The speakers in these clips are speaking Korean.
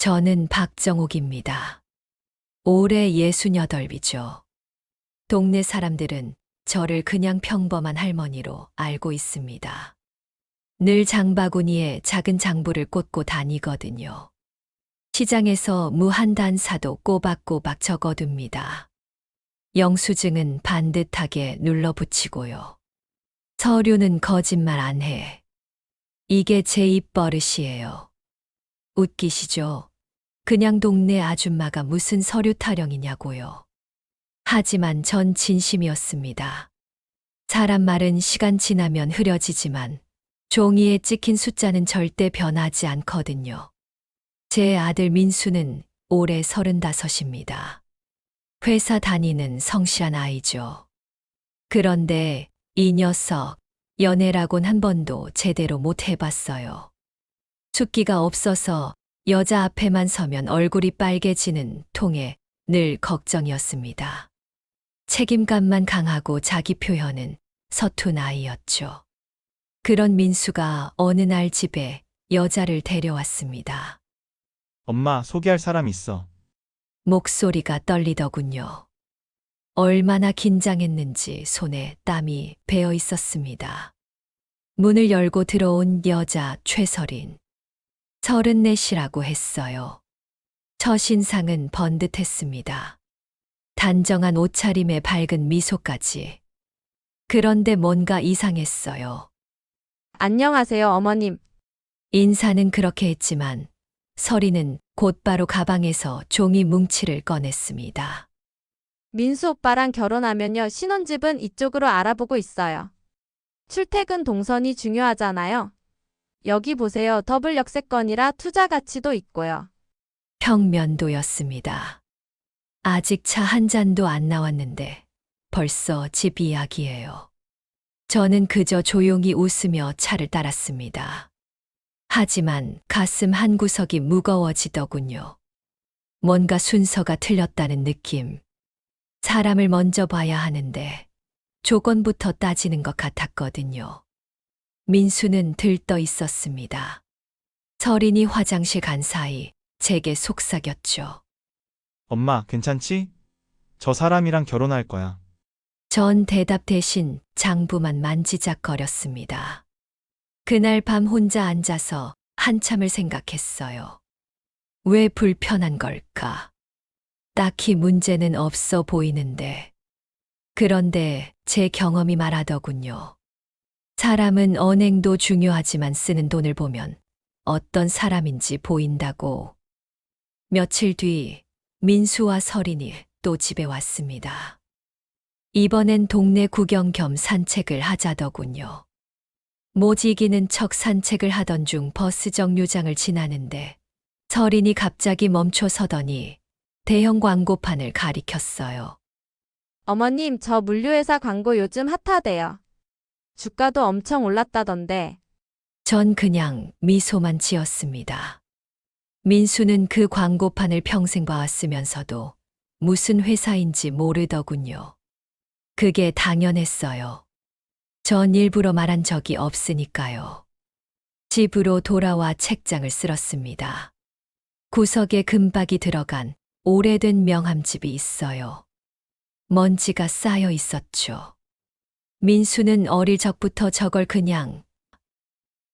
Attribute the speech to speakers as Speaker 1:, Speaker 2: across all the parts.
Speaker 1: 저는 박정옥입니다. 올해 68이죠. 동네 사람들은 저를 그냥 평범한 할머니로 알고 있습니다. 늘 장바구니에 작은 장부를 꽂고 다니거든요. 시장에서 무 한 단 사도 꼬박꼬박 적어둡니다. 영수증은 반듯하게 눌러붙이고요. 서류는 거짓말 안 해. 이게 제 입버릇이에요. 웃기시죠? 그냥 동네 아줌마가 무슨 서류 타령이냐고요. 하지만 전 진심이었습니다. 사람 말은 시간 지나면 흐려지지만 종이에 찍힌 숫자는 절대 변하지 않거든요. 제 아들 민수는 올해 35입니다. 회사 다니는 성실한 아이죠. 그런데 이 녀석 연애라곤 한 번도 제대로 못 해봤어요. 숫기가 없어서 여자 앞에만 서면 얼굴이 빨개지는 통에 늘 걱정이었습니다. 책임감만 강하고 자기 표현은 서툰 아이였죠. 그런 민수가 어느 날 집에 여자를 데려왔습니다.
Speaker 2: 엄마, 소개할 사람 있어.
Speaker 1: 목소리가 떨리더군요. 얼마나 긴장했는지 손에 땀이 배어 있었습니다. 문을 열고 들어온 여자 최설인. 34이라고 했어요. 첫인상은 번듯했습니다. 단정한 옷차림에 밝은 미소까지. 그런데 뭔가 이상했어요.
Speaker 3: 안녕하세요, 어머님.
Speaker 1: 인사는 그렇게 했지만 설이는 곧바로 가방에서 종이 뭉치를 꺼냈습니다.
Speaker 3: 민수 오빠랑 결혼하면요, 신혼집은 이쪽으로 알아보고 있어요. 출퇴근 동선이 중요하잖아요. 여기 보세요. 더블 역세권이라 투자 가치도 있고요.
Speaker 1: 평면도였습니다. 아직 차 한 잔도 안 나왔는데 벌써 집 이야기예요. 저는 그저 조용히 웃으며 차를 따랐습니다. 하지만 가슴 한구석이 무거워지더군요. 뭔가 순서가 틀렸다는 느낌. 사람을 먼저 봐야 하는데 조건부터 따지는 것 같았거든요. 민수는 들떠 있었습니다. 설인이 화장실 간 사이 제게 속삭였죠.
Speaker 2: 엄마, 괜찮지? 저 사람이랑 결혼할 거야.
Speaker 1: 전 대답 대신 장부만 만지작거렸습니다. 그날 밤 혼자 앉아서 한참을 생각했어요. 왜 불편한 걸까? 딱히 문제는 없어 보이는데. 그런데 제 경험이 말하더군요. 사람은 언행도 중요하지만 쓰는 돈을 보면 어떤 사람인지 보인다고. 며칠 뒤 민수와 설인이 또 집에 왔습니다. 이번엔 동네 구경 겸 산책을 하자더군요. 모지기는 척 산책을 하던 중 버스 정류장을 지나는데 설인이 갑자기 멈춰 서더니 대형 광고판을 가리켰어요.
Speaker 3: 어머님, 저 물류회사 광고 요즘 핫하대요. 주가도 엄청 올랐다던데.
Speaker 1: 전 그냥 미소만 지었습니다. 민수는 그 광고판을 평생 봐왔으면서도 무슨 회사인지 모르더군요. 그게 당연했어요. 전 일부러 말한 적이 없으니까요. 집으로 돌아와 책장을 쓸었습니다. 구석에 금박이 들어간 오래된 명함집이 있어요. 먼지가 쌓여 있었죠. 민수는 어릴 적부터 저걸 그냥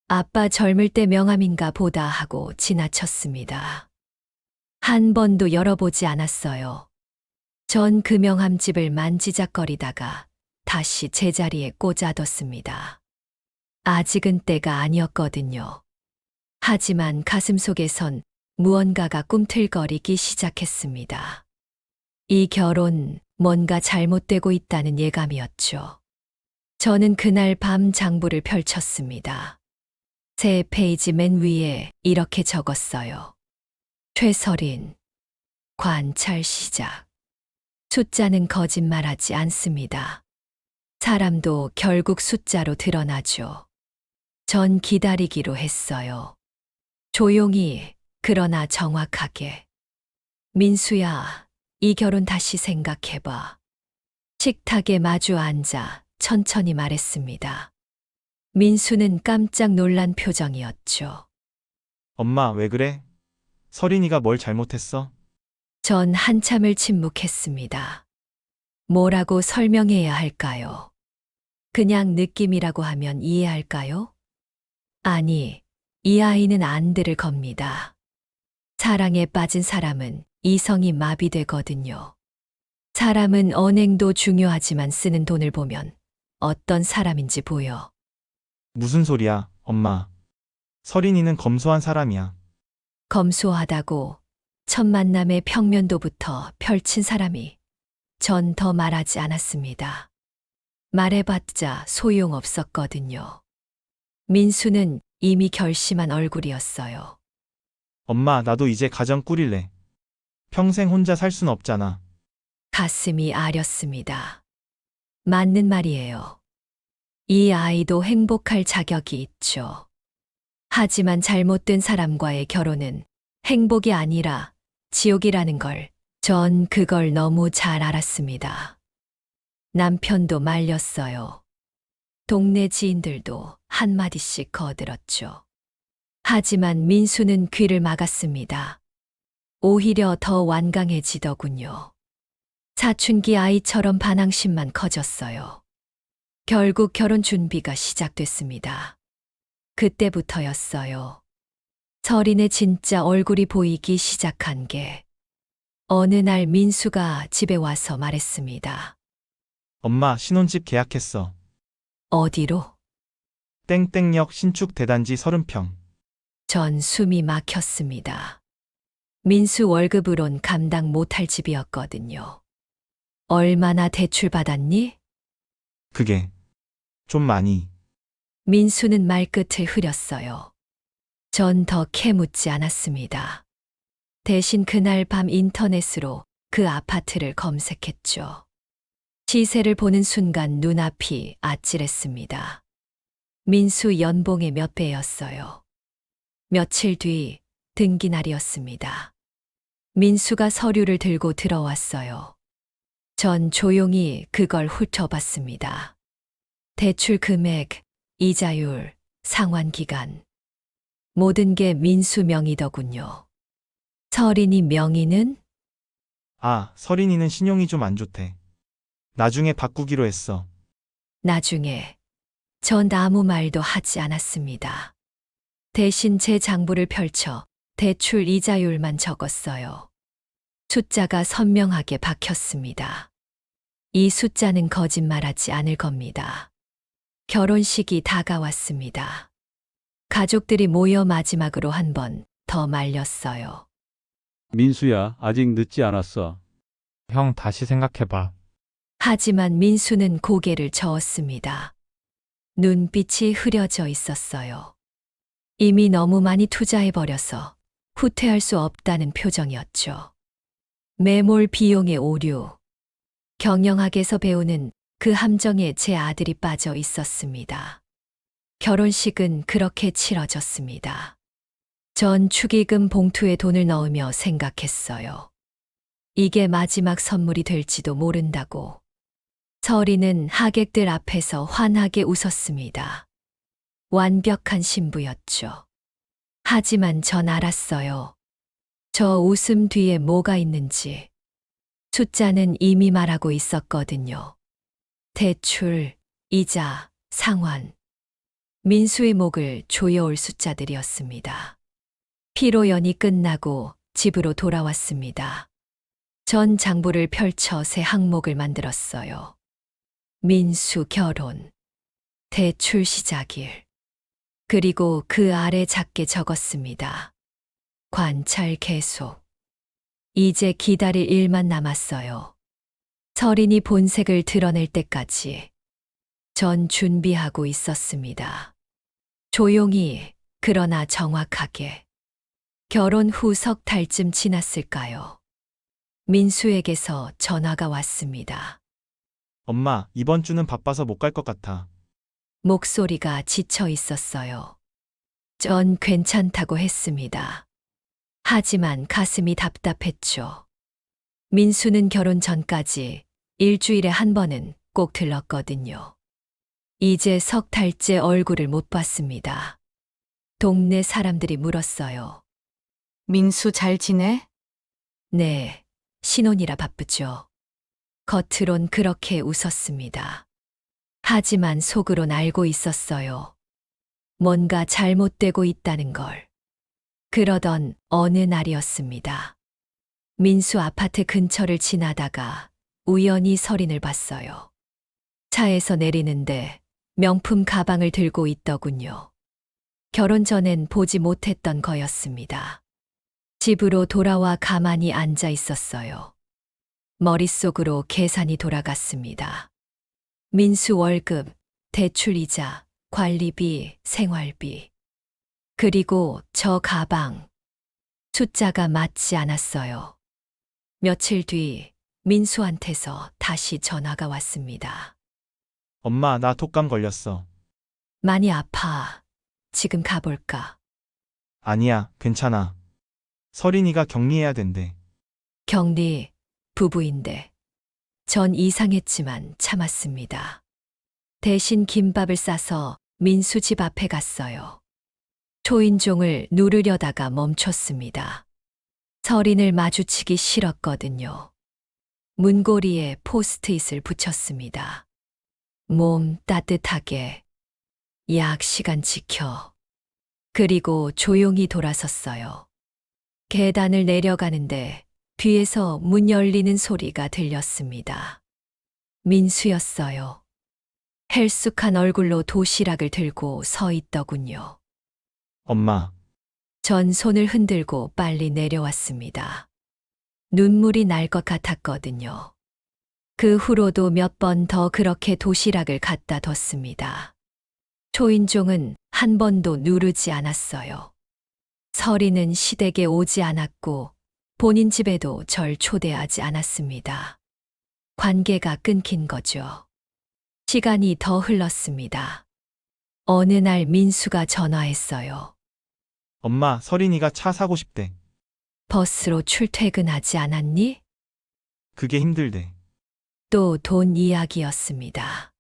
Speaker 1: 아빠 젊을 때 명함인가 보다 하고 지나쳤습니다. 한 번도 열어보지 않았어요. 전 그 명함집을 만지작거리다가 다시 제자리에 꽂아뒀습니다. 아직은 때가 아니었거든요. 하지만 가슴속에선 무언가가 꿈틀거리기 시작했습니다. 이 결혼 뭔가 잘못되고 있다는 예감이었죠. 저는 그날 밤 장부를 펼쳤습니다. 새 페이지 맨 위에 이렇게 적었어요. 최설인, 관찰 시작. 숫자는 거짓말하지 않습니다. 사람도 결국 숫자로 드러나죠. 전 기다리기로 했어요. 조용히, 그러나 정확하게. 민수야, 이 결혼 다시 생각해봐. 식탁에 마주 앉아 천천히 말했습니다. 민수는 깜짝 놀란 표정이었죠.
Speaker 2: 엄마, 왜 그래? 서린이가 뭘 잘못했어?
Speaker 1: 전 한참을 침묵했습니다. 뭐라고 설명해야 할까요? 그냥 느낌이라고 하면 이해할까요? 아니, 이 아이는 안 들을 겁니다. 사랑에 빠진 사람은 이성이 마비되거든요. 사람은 언행도 중요하지만 쓰는 돈을 보면 어떤 사람인지 보여.
Speaker 2: 무슨 소리야, 엄마. 서린이는 검소한 사람이야.
Speaker 1: 검소하다고 첫 만남의 평면도부터 펼친 사람이 전 더 말하지 않았습니다. 말해봤자 소용없었거든요. 민수는 이미 결심한 얼굴이었어요.
Speaker 2: 엄마, 나도 이제 가정 꾸릴래. 평생 혼자 살 순 없잖아.
Speaker 1: 가슴이 아렸습니다. 맞는 말이에요. 이 아이도 행복할 자격이 있죠. 하지만 잘못된 사람과의 결혼은 행복이 아니라 지옥이라는 걸, 전 그걸 너무 잘 알았습니다. 남편도 말렸어요. 동네 지인들도 한마디씩 거들었죠. 하지만 민수는 귀를 막았습니다. 오히려 더 완강해지더군요. 사춘기 아이처럼 반항심만 커졌어요. 결국 결혼 준비가 시작됐습니다. 그때부터였어요. 서린의 진짜 얼굴이 보이기 시작한 게, 어느 날 민수가 집에 와서 말했습니다.
Speaker 2: 엄마, 신혼집 계약했어.
Speaker 1: 어디로?
Speaker 2: 땡땡역 신축 대단지 30평.
Speaker 1: 전 숨이 막혔습니다. 민수 월급으론 감당 못할 집이었거든요. 얼마나 대출 받았니?
Speaker 2: 그게 좀 많이.
Speaker 1: 민수는 말끝을 흐렸어요. 전 더 캐묻지 않았습니다. 대신 그날 밤 인터넷으로 그 아파트를 검색했죠. 시세를 보는 순간 눈앞이 아찔했습니다. 민수 연봉의 몇 배였어요. 며칠 뒤 등기날이었습니다. 민수가 서류를 들고 들어왔어요. 전 조용히 그걸 훑어봤습니다. 대출 금액, 이자율, 상환 기간. 모든 게 민수 명의더군요. 서린이 명의는?
Speaker 2: 아, 서린이는 신용이 좀 안 좋대. 나중에 바꾸기로 했어.
Speaker 1: 나중에 전 아무 말도 하지 않았습니다. 대신 제 장부를 펼쳐 대출 이자율만 적었어요. 숫자가 선명하게 박혔습니다. 이 숫자는 거짓말하지 않을 겁니다. 결혼식이 다가왔습니다. 가족들이 모여 마지막으로 한 번 더 말렸어요.
Speaker 4: 민수야, 아직 늦지 않았어.
Speaker 5: 형 다시 생각해봐.
Speaker 1: 하지만 민수는 고개를 저었습니다. 눈빛이 흐려져 있었어요. 이미 너무 많이 투자해버려서 후퇴할 수 없다는 표정이었죠. 매몰 비용의 오류. 경영학에서 배우는 그 함정에 제 아들이 빠져 있었습니다. 결혼식은 그렇게 치러졌습니다. 전 축의금 봉투에 돈을 넣으며 생각했어요. 이게 마지막 선물이 될지도 모른다고. 서린은 하객들 앞에서 환하게 웃었습니다. 완벽한 신부였죠. 하지만 전 알았어요. 저 웃음 뒤에 뭐가 있는지. 숫자는 이미 말하고 있었거든요. 대출, 이자, 상환. 민수의 목을 조여올 숫자들이었습니다. 피로연이 끝나고 집으로 돌아왔습니다. 전 장부를 펼쳐 새 항목을 만들었어요. 민수 결혼, 대출 시작일. 그리고 그 아래 작게 적었습니다. 관찰 계속. 이제 기다릴 일만 남았어요. 서린이 본색을 드러낼 때까지 전 준비하고 있었습니다. 조용히, 그러나 정확하게. 결혼 후 석 달쯤 지났을까요? 민수에게서 전화가 왔습니다.
Speaker 2: 엄마, 이번 주는 바빠서 못 갈 것 같아.
Speaker 1: 목소리가 지쳐 있었어요. 전 괜찮다고 했습니다. 하지만 가슴이 답답했죠. 민수는 결혼 전까지 일주일에 한 번은 꼭 들렀거든요. 이제 석 달째 얼굴을 못 봤습니다. 동네 사람들이 물었어요.
Speaker 6: 민수 잘 지내?
Speaker 1: 네, 신혼이라 바쁘죠. 겉으론 그렇게 웃었습니다. 하지만 속으론 알고 있었어요. 뭔가 잘못되고 있다는 걸. 그러던 어느 날이었습니다. 민수 아파트 근처를 지나다가 우연히 서린을 봤어요. 차에서 내리는데 명품 가방을 들고 있더군요. 결혼 전엔 보지 못했던 거였습니다. 집으로 돌아와 가만히 앉아 있었어요. 머릿속으로 계산이 돌아갔습니다. 민수 월급, 대출이자, 관리비, 생활비. 그리고 저 가방. 숫자가 맞지 않았어요. 며칠 뒤 민수한테서 다시 전화가 왔습니다.
Speaker 2: 엄마, 나 독감 걸렸어.
Speaker 1: 많이 아파. 지금 가볼까?
Speaker 2: 아니야, 괜찮아. 서린이가 격리해야 된대.
Speaker 1: 격리, 부부인데. 전 이상했지만 참았습니다. 대신 김밥을 싸서 민수 집 앞에 갔어요. 초인종을 누르려다가 멈췄습니다. 서린을 마주치기 싫었거든요. 문고리에 포스트잇을 붙였습니다. 몸 따뜻하게. 약 시간 지켜. 그리고 조용히 돌아섰어요. 계단을 내려가는데 뒤에서 문 열리는 소리가 들렸습니다. 민수였어요. 헬쑥한 얼굴로 도시락을 들고 서 있더군요.
Speaker 2: 엄마,
Speaker 1: 전 손을 흔들고 빨리 내려왔습니다. 눈물이 날 것 같았거든요. 그 후로도 몇 번 더 그렇게 도시락을 갖다 뒀습니다. 초인종은 한 번도 누르지 않았어요. 서리는 시댁에 오지 않았고 본인 집에도 절 초대하지 않았습니다. 관계가 끊긴 거죠. 시간이 더 흘렀습니다. 어느 날 민수가 전화했어요.
Speaker 2: 엄마, 서린이가 차 사고 싶대.
Speaker 1: 버스로 출퇴근하지 않았니?
Speaker 2: 그게 힘들대.
Speaker 1: 또 돈 이야기였습니다.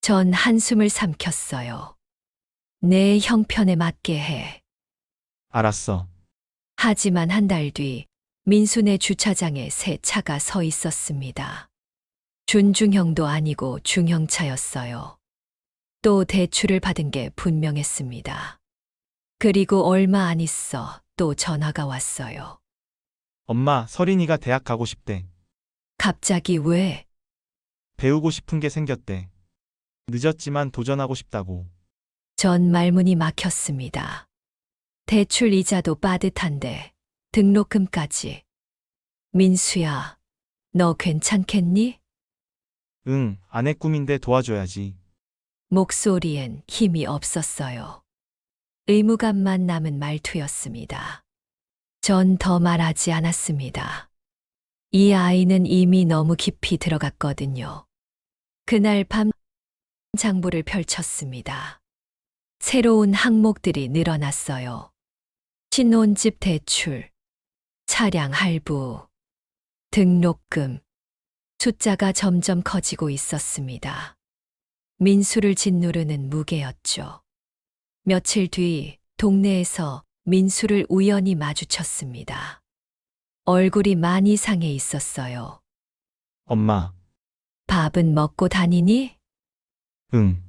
Speaker 1: 전 한숨을 삼켰어요. 내 형편에 맞게 해.
Speaker 2: 알았어.
Speaker 1: 하지만 한 달 뒤 민수네 주차장에 새 차가 서 있었습니다. 준중형도 아니고 중형차였어요. 또 대출을 받은 게 분명했습니다. 그리고 얼마 안 있어 또 전화가 왔어요.
Speaker 2: 엄마, 서린이가 대학 가고 싶대.
Speaker 1: 갑자기 왜?
Speaker 2: 배우고 싶은 게 생겼대. 늦었지만 도전하고 싶다고.
Speaker 1: 전 말문이 막혔습니다. 대출 이자도 빠듯한데 등록금까지. 민수야, 너 괜찮겠니?
Speaker 2: 응, 아내 꿈인데 도와줘야지.
Speaker 1: 목소리엔 힘이 없었어요. 의무감만 남은 말투였습니다. 전 더 말하지 않았습니다. 이 아이는 이미 너무 깊이 들어갔거든요. 그날 밤 장부를 펼쳤습니다. 새로운 항목들이 늘어났어요. 신혼집 대출, 차량 할부, 등록금. 숫자가 점점 커지고 있었습니다. 민수를 짓누르는 무게였죠. 며칠 뒤 동네에서 민수를 우연히 마주쳤습니다. 얼굴이 많이 상해 있었어요.
Speaker 2: 엄마,
Speaker 1: 밥은 먹고 다니니?
Speaker 2: 응.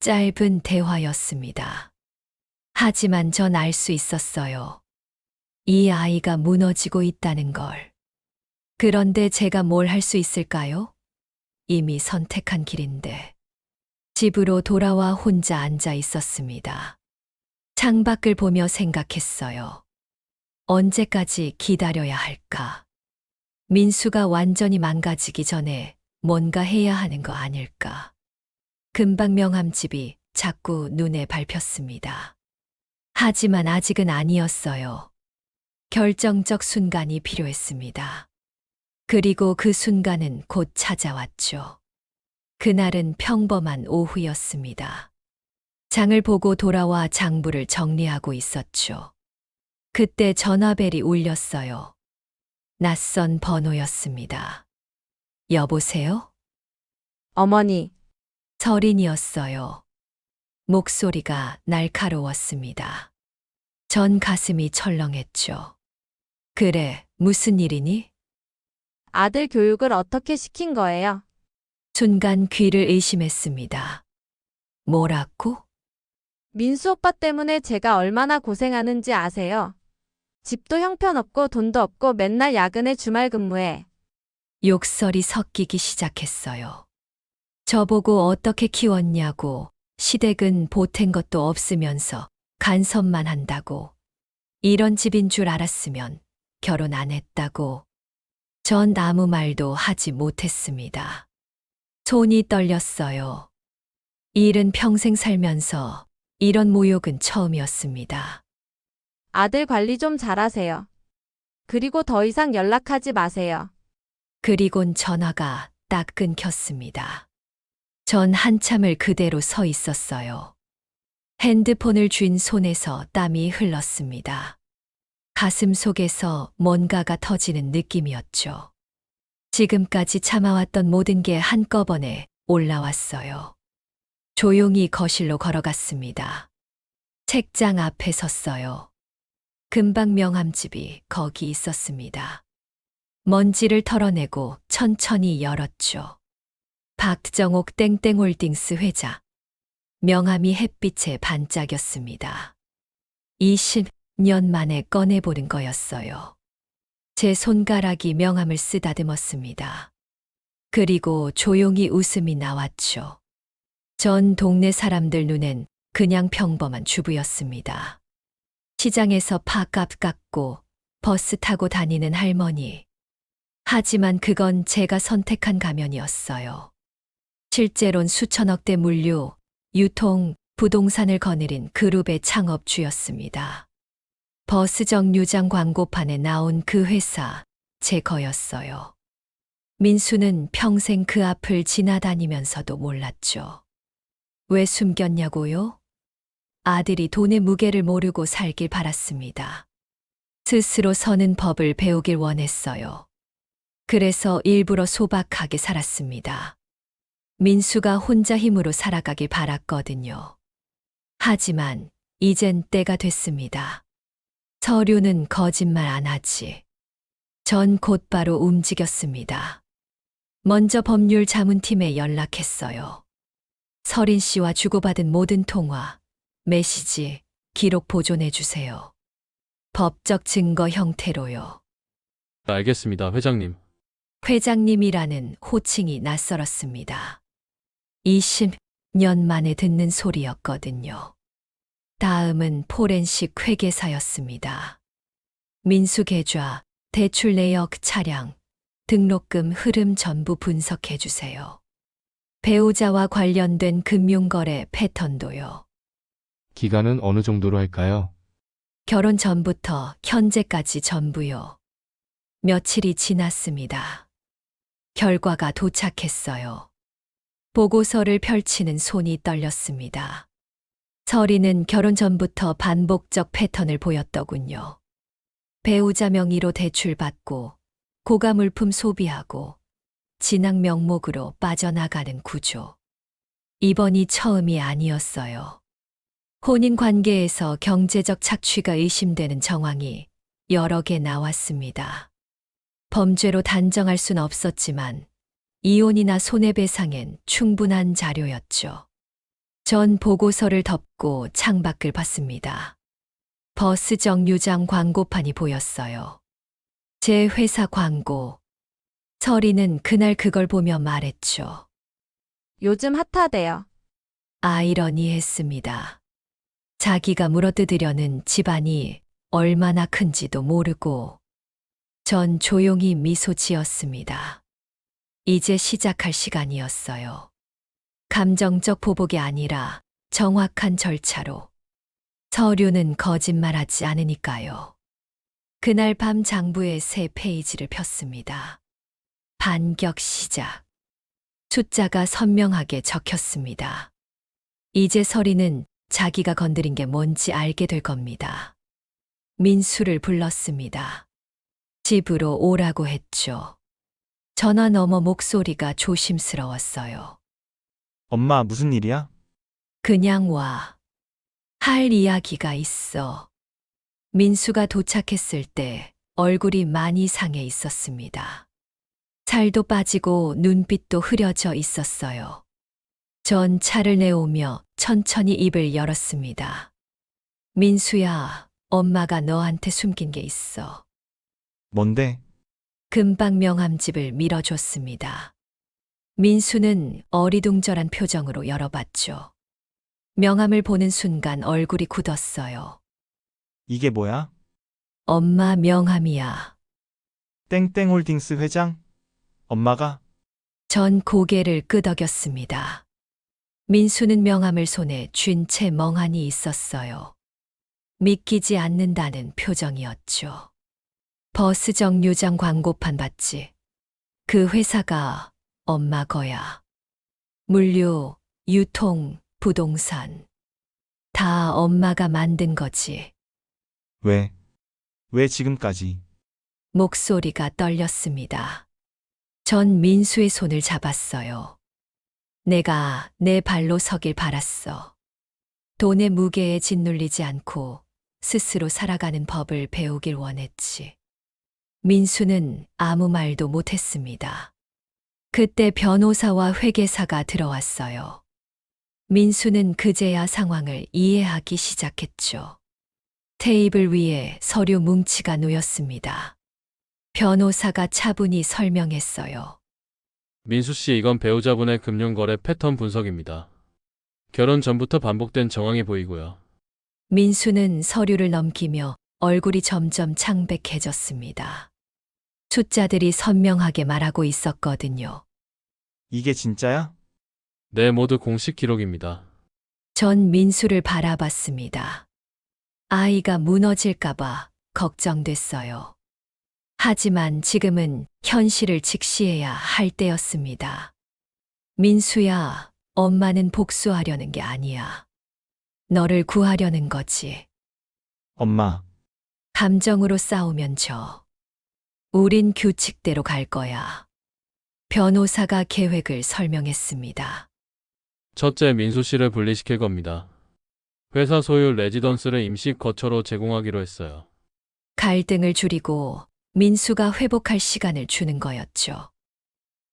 Speaker 1: 짧은 대화였습니다. 하지만 전 알 수 있었어요. 이 아이가 무너지고 있다는 걸. 그런데 제가 뭘 할 수 있을까요? 이미 선택한 길인데. 집으로 돌아와 혼자 앉아 있었습니다. 창밖을 보며 생각했어요. 언제까지 기다려야 할까? 민수가 완전히 망가지기 전에 뭔가 해야 하는 거 아닐까? 금방 명함집이 자꾸 눈에 밟혔습니다. 하지만 아직은 아니었어요. 결정적 순간이 필요했습니다. 그리고 그 순간은 곧 찾아왔죠. 그날은 평범한 오후였습니다. 장을 보고 돌아와 장부를 정리하고 있었죠. 그때 전화벨이 울렸어요. 낯선 번호였습니다. 여보세요?
Speaker 3: 어머니,
Speaker 1: 서린이었어요. 목소리가 날카로웠습니다. 전 가슴이 철렁했죠. 그래, 무슨 일이니?
Speaker 3: 아들 교육을 어떻게 시킨 거예요?
Speaker 1: 순간 귀를 의심했습니다. 뭐라고?
Speaker 3: 민수 오빠 때문에 제가 얼마나 고생하는지 아세요? 집도 형편없고 돈도 없고 맨날 야근에 주말 근무해.
Speaker 1: 욕설이 섞이기 시작했어요. 저보고 어떻게 키웠냐고, 시댁은 보탠 것도 없으면서 간섭만 한다고, 이런 집인 줄 알았으면 결혼 안 했다고. 전 아무 말도 하지 못했습니다. 손이 떨렸어요. 일은 평생 살면서 이런 모욕은 처음이었습니다.
Speaker 3: 아들 관리 좀 잘하세요. 그리고 더 이상 연락하지 마세요.
Speaker 1: 그리곤 전화가 딱 끊겼습니다. 전 한참을 그대로 서 있었어요. 핸드폰을 쥔 손에서 땀이 흘렀습니다. 가슴 속에서 뭔가가 터지는 느낌이었죠. 지금까지 참아왔던 모든 게 한꺼번에 올라왔어요. 조용히 거실로 걸어갔습니다. 책장 앞에 섰어요. 금방 명함집이 거기 있었습니다. 먼지를 털어내고 천천히 열었죠. 박정옥 땡땡홀딩스 회장. 명함이 햇빛에 반짝였습니다. 20년 만에 꺼내보는 거였어요. 제 손가락이 명함을 쓰다듬었습니다. 그리고 조용히 웃음이 나왔죠. 전 동네 사람들 눈엔 그냥 평범한 주부였습니다. 시장에서 팥값 깎고 버스 타고 다니는 할머니. 하지만 그건 제가 선택한 가면이었어요. 실제론 수천억대 물류, 유통, 부동산을 거느린 그룹의 창업주였습니다. 버스 정류장 광고판에 나온 그 회사, 제 거였어요. 민수는 평생 그 앞을 지나다니면서도 몰랐죠. 왜 숨겼냐고요? 아들이 돈의 무게를 모르고 살길 바랐습니다. 스스로 서는 법을 배우길 원했어요. 그래서 일부러 소박하게 살았습니다. 민수가 혼자 힘으로 살아가길 바랐거든요. 하지만 이젠 때가 됐습니다. 서류는 거짓말 안 하지. 전 곧바로 움직였습니다. 먼저 법률 자문팀에 연락했어요. 서린 씨와 주고받은 모든 통화, 메시지, 기록 보존해 주세요. 법적 증거 형태로요.
Speaker 6: 알겠습니다, 회장님.
Speaker 1: 회장님이라는 호칭이 낯설었습니다. 20년 만에 듣는 소리였거든요. 다음은 포렌식 회계사였습니다. 민수 계좌, 대출 내역 차량, 등록금 흐름 전부 분석해 주세요. 배우자와 관련된 금융거래 패턴도요.
Speaker 6: 기간은 어느 정도로 할까요?
Speaker 1: 결혼 전부터 현재까지 전부요. 며칠이 지났습니다. 결과가 도착했어요. 보고서를 펼치는 손이 떨렸습니다. 서리는 결혼 전부터 반복적 패턴을 보였더군요. 배우자 명의로 대출받고 고가 물품 소비하고 진학 명목으로 빠져나가는 구조. 이번이 처음이 아니었어요. 혼인 관계에서 경제적 착취가 의심되는 정황이 여러 개 나왔습니다. 범죄로 단정할 순 없었지만 이혼이나 손해배상엔 충분한 자료였죠. 전 보고서를 덮고 창밖을 봤습니다. 버스 정류장 광고판이 보였어요. 제 회사 광고. 서리는 그날 그걸 보며 말했죠.
Speaker 3: 요즘 핫하대요.
Speaker 1: 아이러니했습니다. 자기가 물어뜯으려는 집안이 얼마나 큰지도 모르고. 전 조용히 미소 지었습니다. 이제 시작할 시간이었어요. 감정적 보복이 아니라 정확한 절차로. 서류는 거짓말하지 않으니까요. 그날 밤 장부의 새 페이지를 폈습니다. 반격 시작. 숫자가 선명하게 적혔습니다. 이제 서리는 자기가 건드린 게 뭔지 알게 될 겁니다. 민수를 불렀습니다. 집으로 오라고 했죠. 전화 너머 목소리가 조심스러웠어요.
Speaker 2: 엄마, 무슨 일이야?
Speaker 1: 그냥 와. 할 이야기가 있어. 민수가 도착했을 때 얼굴이 많이 상해 있었습니다. 살도 빠지고 눈빛도 흐려져 있었어요. 전 차를 내오며 천천히 입을 열었습니다. 민수야, 엄마가 너한테 숨긴 게 있어.
Speaker 2: 뭔데?
Speaker 1: 금방 명함집을 밀어줬습니다. 민수는 어리둥절한 표정으로 열어봤죠. 명함을 보는 순간 얼굴이 굳었어요.
Speaker 2: 이게 뭐야?
Speaker 1: 엄마 명함이야.
Speaker 2: 땡땡홀딩스 회장? 엄마가?
Speaker 1: 전 고개를 끄덕였습니다. 민수는 명함을 손에 쥔 채 멍하니 있었어요. 믿기지 않는다는 표정이었죠. 버스 정류장 광고판 봤지? 그 회사가 엄마 거야. 물류, 유통, 부동산. 다 엄마가 만든 거지.
Speaker 2: 왜? 왜 지금까지?
Speaker 1: 목소리가 떨렸습니다. 전 민수의 손을 잡았어요. 내가 내 발로 서길 바랐어. 돈의 무게에 짓눌리지 않고 스스로 살아가는 법을 배우길 원했지. 민수는 아무 말도 못했습니다. 그때 변호사와 회계사가 들어왔어요. 민수는 그제야 상황을 이해하기 시작했죠. 테이블 위에 서류 뭉치가 놓였습니다. 변호사가 차분히 설명했어요.
Speaker 6: 민수 씨, 이건 배우자분의 금융거래 패턴 분석입니다. 결혼 전부터 반복된 정황이 보이고요.
Speaker 1: 민수는 서류를 넘기며 얼굴이 점점 창백해졌습니다. 숫자들이 선명하게 말하고 있었거든요.
Speaker 2: 이게 진짜야?
Speaker 6: 네, 모두 공식 기록입니다.
Speaker 1: 전 민수를 바라봤습니다. 아이가 무너질까봐 걱정됐어요. 하지만 지금은 현실을 직시해야 할 때였습니다. 민수야, 엄마는 복수하려는 게 아니야. 너를 구하려는 거지.
Speaker 2: 엄마,
Speaker 1: 감정으로 싸우면 져. 우린 규칙대로 갈 거야. 변호사가 계획을 설명했습니다.
Speaker 6: 첫째, 민수 씨를 분리시킬 겁니다. 회사 소유 레지던스를 임시 거처로 제공하기로 했어요.
Speaker 1: 갈등을 줄이고 민수가 회복할 시간을 주는 거였죠.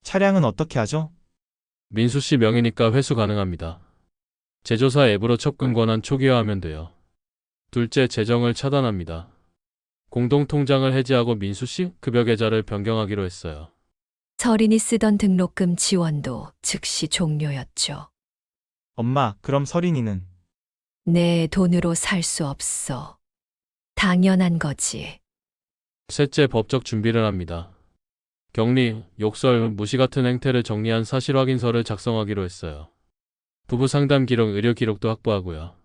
Speaker 2: 차량은 어떻게 하죠?
Speaker 6: 민수 씨 명의니까 회수 가능합니다. 제조사 앱으로 접근 권한 초기화하면 돼요. 둘째, 재정을 차단합니다. 공동통장을 해지하고 민수 씨 급여 계좌를 변경하기로 했어요.
Speaker 1: 서린이 쓰던 등록금 지원도 즉시 종료였죠.
Speaker 2: 엄마, 그럼 서린이는?
Speaker 1: 내 돈으로 살 수 없어. 당연한 거지.
Speaker 6: 셋째, 법적 준비를 합니다. 격리, 욕설, 무시 같은 행태를 정리한 사실 확인서를 작성하기로 했어요. 부부 상담 기록, 의료 기록도 확보하고요.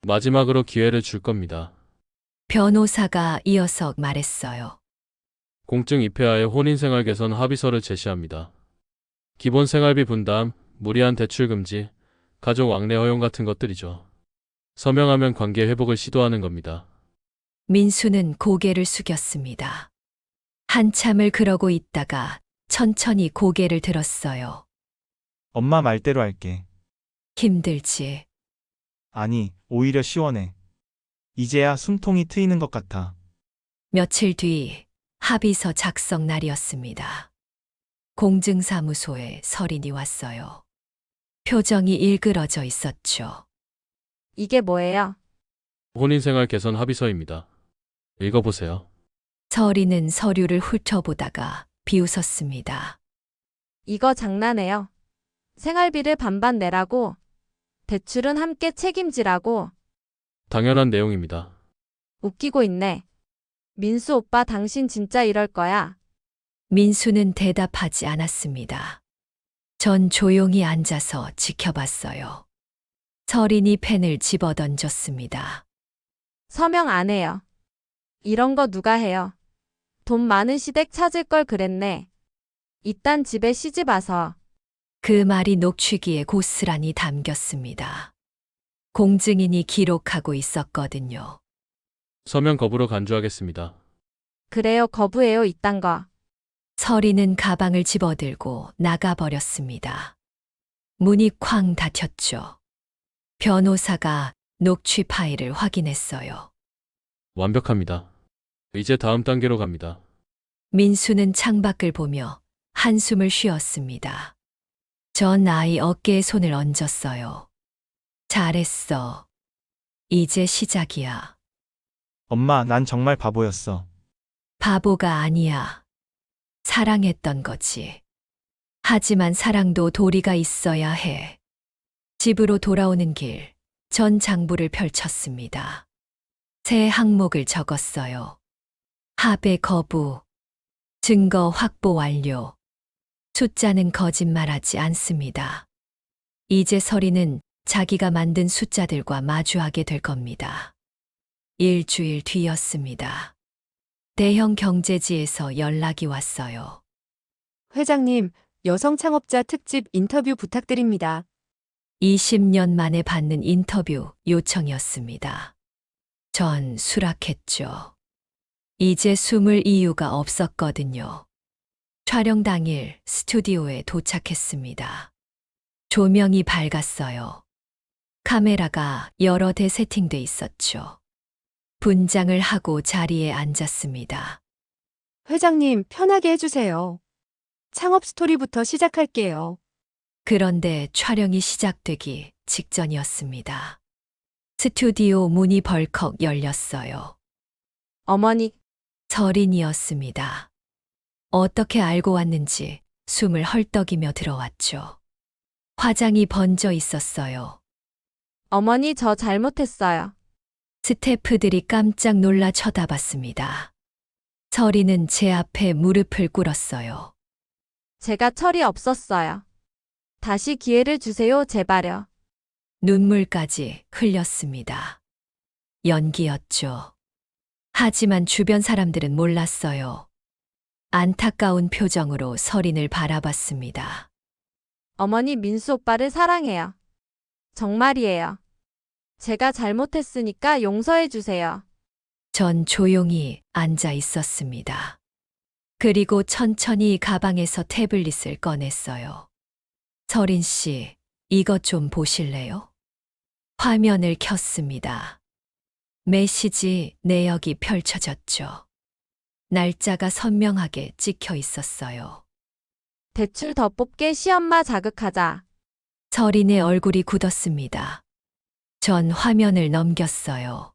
Speaker 6: 마지막으로 기회를 줄 겁니다.
Speaker 1: 변호사가 이어서 말했어요.
Speaker 6: 공증 입회하에 혼인생활 개선 합의서를 제시합니다. 기본 생활비 분담, 무리한 대출 금지, 가족 왕래 허용 같은 것들이죠. 서명하면 관계 회복을 시도하는 겁니다.
Speaker 1: 민수는 고개를 숙였습니다. 한참을 그러고 있다가 천천히 고개를 들었어요.
Speaker 2: 엄마 말대로 할게.
Speaker 1: 힘들지.
Speaker 2: 아니, 오히려 시원해. 이제야 숨통이 트이는 것 같아.
Speaker 1: 며칠 뒤 합의서 작성 날이었습니다. 공증사무소에 서린이 왔어요. 표정이 일그러져 있었죠.
Speaker 3: 이게 뭐예요?
Speaker 6: 혼인생활 개선 합의서입니다. 읽어보세요.
Speaker 1: 서린은 서류를 훑어보다가 비웃었습니다.
Speaker 3: 이거 장난해요. 생활비를 반반 내라고. 대출은 함께 책임지라고.
Speaker 6: 당연한 내용입니다.
Speaker 3: 웃기고 있네. 민수 오빠, 당신 진짜 이럴 거야.
Speaker 1: 민수는 대답하지 않았습니다. 전 조용히 앉아서 지켜봤어요. 서린이 펜을 집어던졌습니다.
Speaker 3: 서명 안 해요. 이런 거 누가 해요? 돈 많은 시댁 찾을 걸 그랬네. 이딴 집에 시집 와서.
Speaker 1: 그 말이 녹취기에 고스란히 담겼습니다. 공증인이 기록하고 있었거든요.
Speaker 6: 서명 거부로 간주하겠습니다.
Speaker 3: 그래요, 거부해요, 이딴 거.
Speaker 1: 서린은 가방을 집어들고 나가버렸습니다. 문이 쾅 닫혔죠. 변호사가 녹취 파일을 확인했어요.
Speaker 6: 완벽합니다. 이제 다음 단계로 갑니다.
Speaker 1: 민수는 창밖을 보며 한숨을 쉬었습니다. 전 아이 어깨에 손을 얹었어요. 잘했어. 이제 시작이야.
Speaker 2: 엄마, 난 정말 바보였어.
Speaker 1: 바보가 아니야. 사랑했던 거지. 하지만 사랑도 도리가 있어야 해. 집으로 돌아오는 길, 전 장부를 펼쳤습니다. 새 항목을 적었어요. 합의 거부, 증거 확보 완료. 숫자는 거짓말하지 않습니다. 이제 서리는 자기가 만든 숫자들과 마주하게 될 겁니다. 일주일 뒤였습니다. 대형 경제지에서 연락이 왔어요.
Speaker 7: 회장님, 여성 창업자 특집 인터뷰 부탁드립니다.
Speaker 1: 20년 만에 받는 인터뷰 요청이었습니다. 전 수락했죠. 이제 숨을 이유가 없었거든요. 촬영 당일 스튜디오에 도착했습니다. 조명이 밝았어요. 카메라가 여러 대 세팅돼 있었죠. 분장을 하고 자리에 앉았습니다.
Speaker 7: 회장님, 편하게 해주세요. 창업 스토리부터 시작할게요.
Speaker 1: 그런데 촬영이 시작되기 직전이었습니다. 스튜디오 문이 벌컥 열렸어요.
Speaker 3: 어머니,
Speaker 1: 설인이었습니다. 어떻게 알고 왔는지 숨을 헐떡이며 들어왔죠. 화장이 번져 있었어요.
Speaker 3: 어머니 저 잘못했어요.
Speaker 1: 스태프들이 깜짝 놀라 쳐다봤습니다. 설이는 제 앞에 무릎을 꿇었어요.
Speaker 3: 제가 철이 없었어요. 다시 기회를 주세요, 제발요.
Speaker 1: 눈물까지 흘렸습니다. 연기였죠. 하지만 주변 사람들은 몰랐어요. 안타까운 표정으로 설인을 바라봤습니다.
Speaker 3: 어머니 민수 오빠를 사랑해요. 정말이에요. 제가 잘못했으니까 용서해 주세요.
Speaker 1: 전 조용히 앉아 있었습니다. 그리고 천천히 가방에서 태블릿을 꺼냈어요. 설인 씨, 이것 좀 보실래요? 화면을 켰습니다. 메시지 내역이 펼쳐졌죠. 날짜가 선명하게 찍혀 있었어요.
Speaker 3: 대출 더 뽑게 시엄마 자극하자.
Speaker 1: 설인의 얼굴이 굳었습니다. 전 화면을 넘겼어요.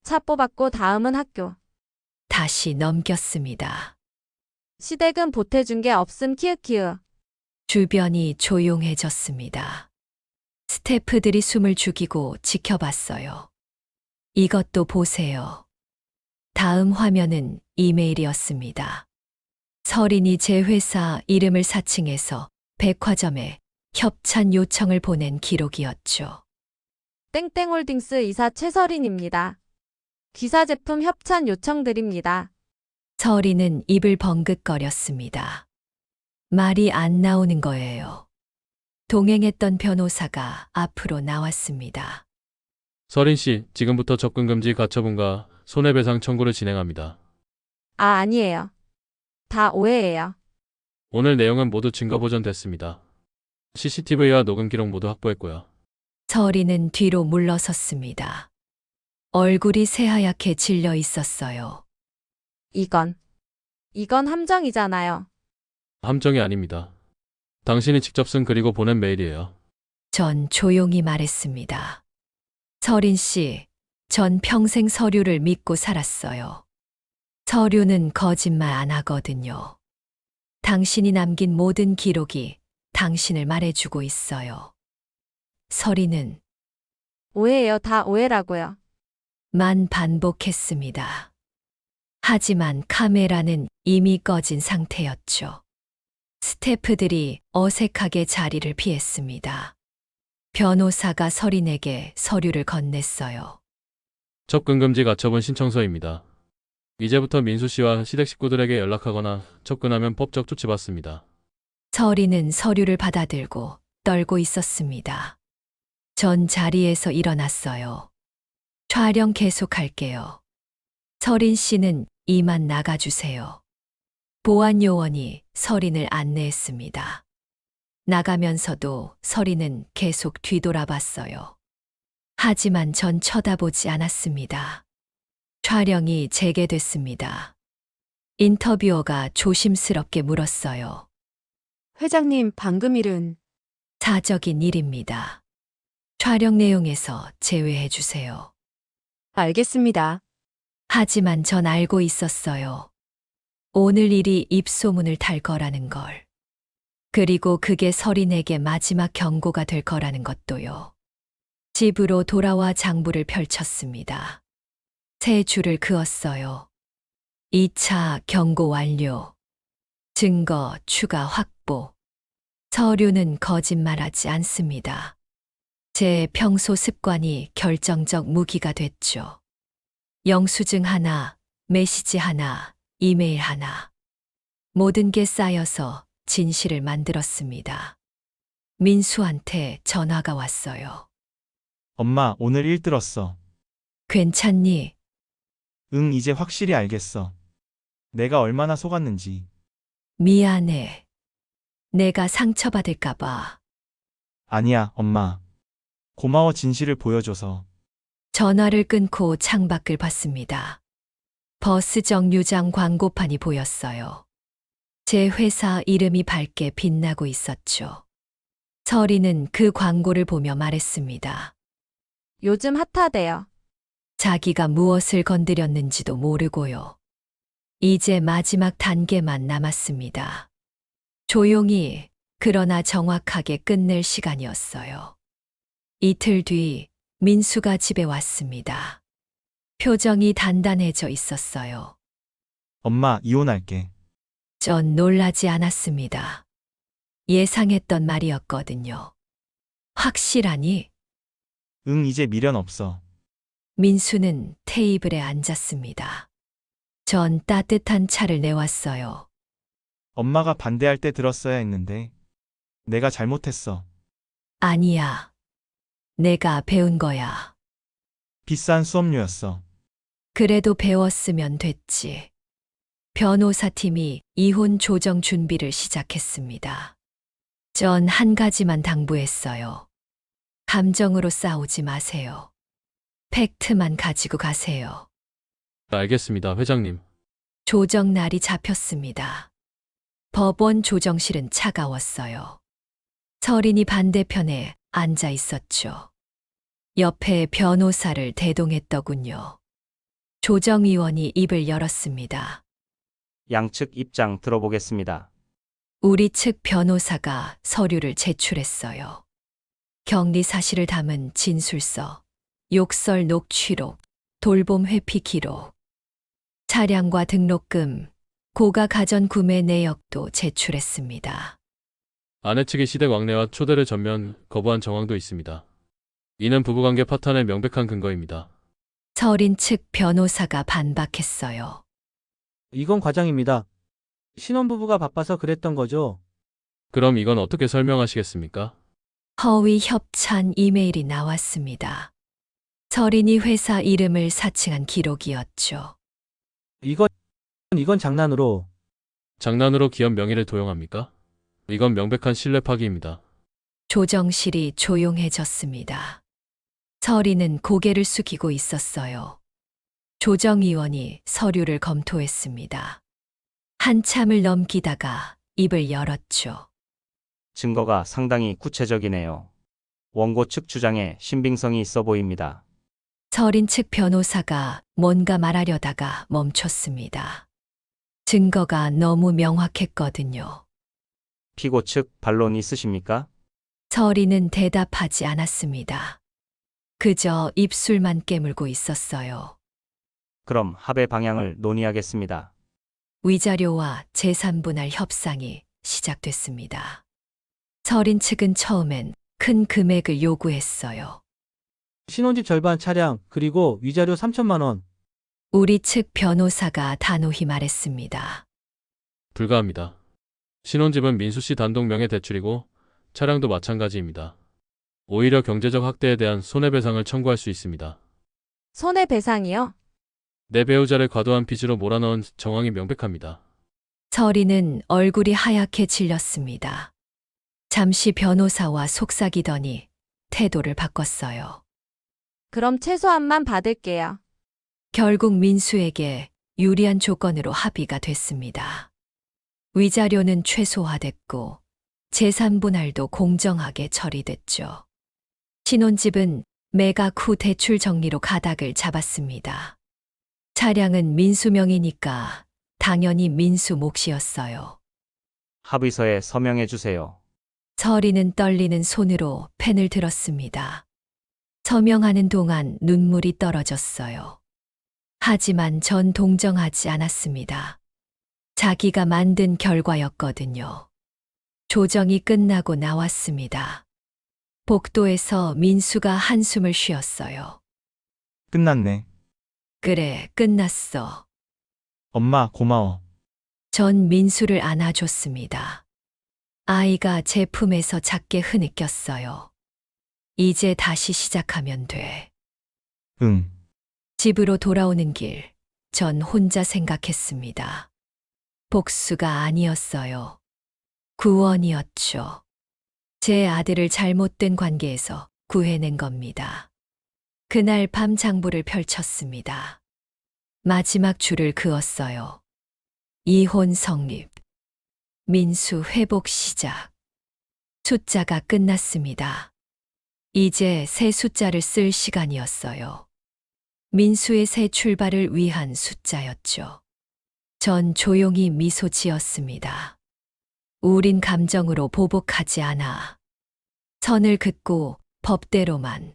Speaker 3: 차 뽑았고 다음은 학교.
Speaker 1: 다시 넘겼습니다.
Speaker 3: 시댁은 보태준 게 없음 키읔키읔.
Speaker 1: 주변이 조용해졌습니다. 스태프들이 숨을 죽이고 지켜봤어요. 이것도 보세요. 다음 화면은 이메일이었습니다. 설인이 제 회사 이름을 사칭해서 백화점에 협찬 요청을 보낸 기록이었죠.
Speaker 3: 땡땡홀딩스 이사 최설인입니다. 기사 제품 협찬 요청드립니다.
Speaker 1: 설인은 입을 벙긋거렸습니다. 말이 안 나오는 거예요. 동행했던 변호사가 앞으로 나왔습니다.
Speaker 6: 서린 씨, 지금부터 접근 금지 가처분과 손해배상 청구를 진행합니다.
Speaker 3: 아, 아니에요. 다 오해예요.
Speaker 6: 오늘 내용은 모두 증거 보존됐습니다. CCTV와 녹음 기록 모두 확보했고요.
Speaker 1: 설인은 뒤로 물러섰습니다. 얼굴이 새하얗게 질려 있었어요.
Speaker 3: 이건 함정이잖아요.
Speaker 6: 함정이 아닙니다. 당신이 직접 쓴 그리고 보낸 메일이에요.
Speaker 1: 전 조용히 말했습니다. 설인 씨, 전 평생 서류를 믿고 살았어요. 서류는 거짓말 안 하거든요. 당신이 남긴 모든 기록이 당신을 말해주고 있어요. 설인은
Speaker 3: 오해예요. 다 오해라고요.
Speaker 1: 만 반복했습니다. 하지만 카메라는 이미 꺼진 상태였죠. 스태프들이 어색하게 자리를 피했습니다. 변호사가 설인에게 서류를 건넸어요.
Speaker 6: 접근 금지 가처분 신청서입니다. 이제부터 민수 씨와 시댁 식구들에게 연락하거나 접근하면 법적 조치받습니다.
Speaker 1: 설인은 서류를 받아들고 떨고 있었습니다. 전 자리에서 일어났어요. 촬영 계속할게요. 설인 씨는 이만 나가주세요. 보안 요원이 설인을 안내했습니다. 나가면서도 설인은 계속 뒤돌아봤어요. 하지만 전 쳐다보지 않았습니다. 촬영이 재개됐습니다. 인터뷰어가 조심스럽게 물었어요.
Speaker 7: 회장님, 방금 일은
Speaker 1: 사적인 일입니다. 촬영 내용에서 제외해 주세요.
Speaker 7: 알겠습니다.
Speaker 1: 하지만 전 알고 있었어요. 오늘 일이 입소문을 탈 거라는 걸. 그리고 그게 서린에게 마지막 경고가 될 거라는 것도요. 집으로 돌아와 장부를 펼쳤습니다. 세 줄을 그었어요. 2차 경고 완료. 증거 추가 확보. 서류는 거짓말하지 않습니다. 제 평소 습관이 결정적 무기가 됐죠. 영수증 하나, 메시지 하나, 이메일 하나. 모든 게 쌓여서 진실을 만들었습니다. 민수한테 전화가 왔어요.
Speaker 2: 엄마, 오늘 일 들었어.
Speaker 1: 괜찮니?
Speaker 2: 응, 이제 확실히 알겠어. 내가 얼마나 속았는지.
Speaker 1: 미안해. 내가 상처받을까봐.
Speaker 2: 아니야, 엄마. 고마워, 진실을 보여줘서.
Speaker 1: 전화를 끊고 창밖을 봤습니다. 버스 정류장 광고판이 보였어요. 제 회사 이름이 밝게 빛나고 있었죠. 서리는 그 광고를 보며 말했습니다.
Speaker 3: 요즘 핫하대요.
Speaker 1: 자기가 무엇을 건드렸는지도 모르고요. 이제 마지막 단계만 남았습니다. 조용히, 그러나 정확하게 끝낼 시간이었어요. 이틀 뒤, 민수가 집에 왔습니다. 표정이 단단해져 있었어요.
Speaker 2: 엄마, 이혼할게.
Speaker 1: 전 놀라지 않았습니다. 예상했던 말이었거든요. 확실하니?
Speaker 2: 응, 이제 미련 없어.
Speaker 1: 민수는 테이블에 앉았습니다. 전 따뜻한 차를 내왔어요.
Speaker 2: 엄마가 반대할 때 들었어야 했는데. 내가 잘못했어.
Speaker 1: 아니야. 내가 배운 거야.
Speaker 2: 비싼 수업료였어.
Speaker 1: 그래도 배웠으면 됐지. 변호사팀이 이혼 조정 준비를 시작했습니다. 전 한 가지만 당부했어요. 감정으로 싸우지 마세요. 팩트만 가지고 가세요.
Speaker 6: 알겠습니다, 회장님.
Speaker 1: 조정 날이 잡혔습니다. 법원 조정실은 차가웠어요. 서린이 반대편에 앉아 있었죠. 옆에 변호사를 대동했더군요. 조정위원이 입을 열었습니다.
Speaker 8: 양측 입장 들어보겠습니다.
Speaker 1: 우리 측 변호사가 서류를 제출했어요. 격리 사실을 담은 진술서, 욕설 녹취록, 돌봄 회피 기록, 차량과 등록금, 고가 가전 구매 내역도 제출했습니다.
Speaker 6: 아내 측이 시댁 왕래와 초대를 전면 거부한 정황도 있습니다. 이는 부부관계 파탄의 명백한 근거입니다.
Speaker 1: 서린 측 변호사가 반박했어요.
Speaker 9: 이건 과장입니다. 신혼부부가 바빠서 그랬던 거죠.
Speaker 6: 그럼 이건 어떻게 설명하시겠습니까?
Speaker 1: 허위 협찬 이메일이 나왔습니다. 서린이 회사 이름을 사칭한 기록이었죠.
Speaker 9: 이건 장난으로.
Speaker 6: 장난으로 기업 명의를 도용합니까? 이건 명백한 신뢰 파기입니다.
Speaker 1: 조정실이 조용해졌습니다. 서린은 고개를 숙이고 있었어요. 조정위원이 서류를 검토했습니다. 한참을 넘기다가 입을 열었죠.
Speaker 8: 증거가 상당히 구체적이네요. 원고 측 주장에 신빙성이 있어 보입니다.
Speaker 1: 서린 측 변호사가 뭔가 말하려다가 멈췄습니다. 증거가 너무 명확했거든요.
Speaker 8: 피고 측 반론 있으십니까?
Speaker 1: 서린은 대답하지 않았습니다. 그저 입술만 깨물고 있었어요.
Speaker 8: 그럼 합의 방향을 논의하겠습니다.
Speaker 1: 위자료와 재산분할 협상이 시작됐습니다. 서린 측은 처음엔 큰 금액을 요구했어요.
Speaker 9: 신혼집 절반 차량, 그리고 위자료 3천만 원.
Speaker 1: 우리 측 변호사가 단호히 말했습니다.
Speaker 6: 불가합니다. 신혼집은 민수 씨 단독 명의 대출이고 차량도 마찬가지입니다. 오히려 경제적 학대에 대한 손해배상을 청구할 수 있습니다.
Speaker 3: 손해배상이요?
Speaker 6: 내 배우자를 과도한 빚으로 몰아넣은 정황이 명백합니다.
Speaker 1: 서린은 얼굴이 하얗게 질렸습니다. 잠시 변호사와 속삭이더니 태도를 바꿨어요.
Speaker 3: 그럼 최소한만 받을게요.
Speaker 1: 결국 민수에게 유리한 조건으로 합의가 됐습니다. 위자료는 최소화됐고 재산 분할도 공정하게 처리됐죠. 신혼집은 매각 후 대출 정리로 가닥을 잡았습니다. 차량은 민수 명이니까 당연히 민수 몫이었어요.
Speaker 8: 합의서에 서명해 주세요.
Speaker 1: 서리는 떨리는 손으로 펜을 들었습니다. 서명하는 동안 눈물이 떨어졌어요. 하지만 전 동정하지 않았습니다. 자기가 만든 결과였거든요. 조정이 끝나고 나왔습니다. 복도에서 민수가 한숨을 쉬었어요.
Speaker 2: 끝났네.
Speaker 1: 그래, 끝났어.
Speaker 2: 엄마, 고마워.
Speaker 1: 전 민수를 안아줬습니다. 아이가 제 품에서 작게 흐느꼈어요. 이제 다시 시작하면 돼.
Speaker 2: 응.
Speaker 1: 집으로 돌아오는 길, 전 혼자 생각했습니다. 복수가 아니었어요. 구원이었죠. 제 아들을 잘못된 관계에서 구해낸 겁니다. 그날 밤 장부를 펼쳤습니다. 마지막 줄을 그었어요. 이혼 성립. 민수 회복 시작. 숫자가 끝났습니다. 이제 새 숫자를 쓸 시간이었어요. 민수의 새 출발을 위한 숫자였죠. 전 조용히 미소 지었습니다. 우린 감정으로 보복하지 않아. 선을 긋고 법대로만.